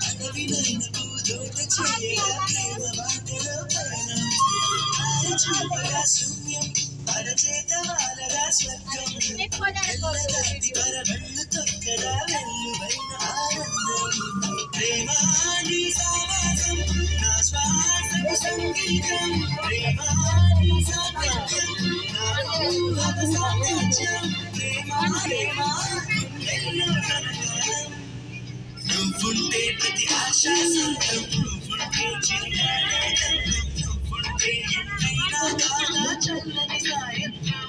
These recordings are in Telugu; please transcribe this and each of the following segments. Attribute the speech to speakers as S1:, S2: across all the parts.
S1: అడవినైన పూజోట చేయగా ప్రేమ బాటలో పయనం చూపగా శూన్యం పరచేత వాలగా స్వర్గం ఎల్లగాతి పరవళ్ళు తొక్కడా వెల్లువైన ఆనందం ప్రేమాని సావాసం నా శ్వాసకు సంగీతం ప్రేమాని సాంగత్యం నా ఊహకు సాంగత్యం ప్రేమా ప్రేమా ఎల్లో కనకాలం నువ్వుంటే ప్రతి ఆశ సొంతం నువ్వుంటే చిరునాటం నువ్వుంటే ఎంతైనా కాదా చల్లని సాయంత్రం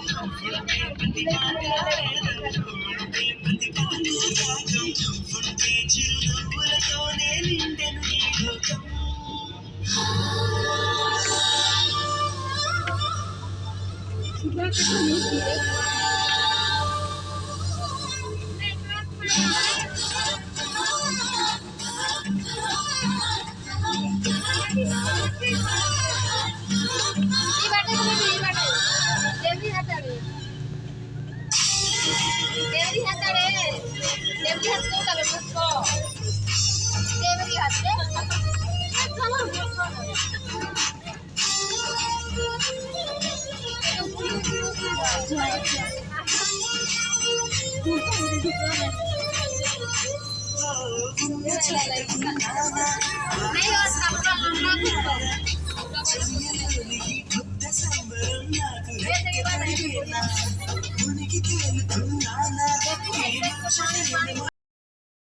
S1: నువ్వుంటే ప్రతి మాట వేదం నువ్వుంటే ప్రతి పలుకు రాగం నువ్వుంటే చిరునవ్వులతోనే నిండెను ఈ లోకం కొత్త సంబరం నాకు రెక్కపడినా ఉనికి తేలుతున్నానా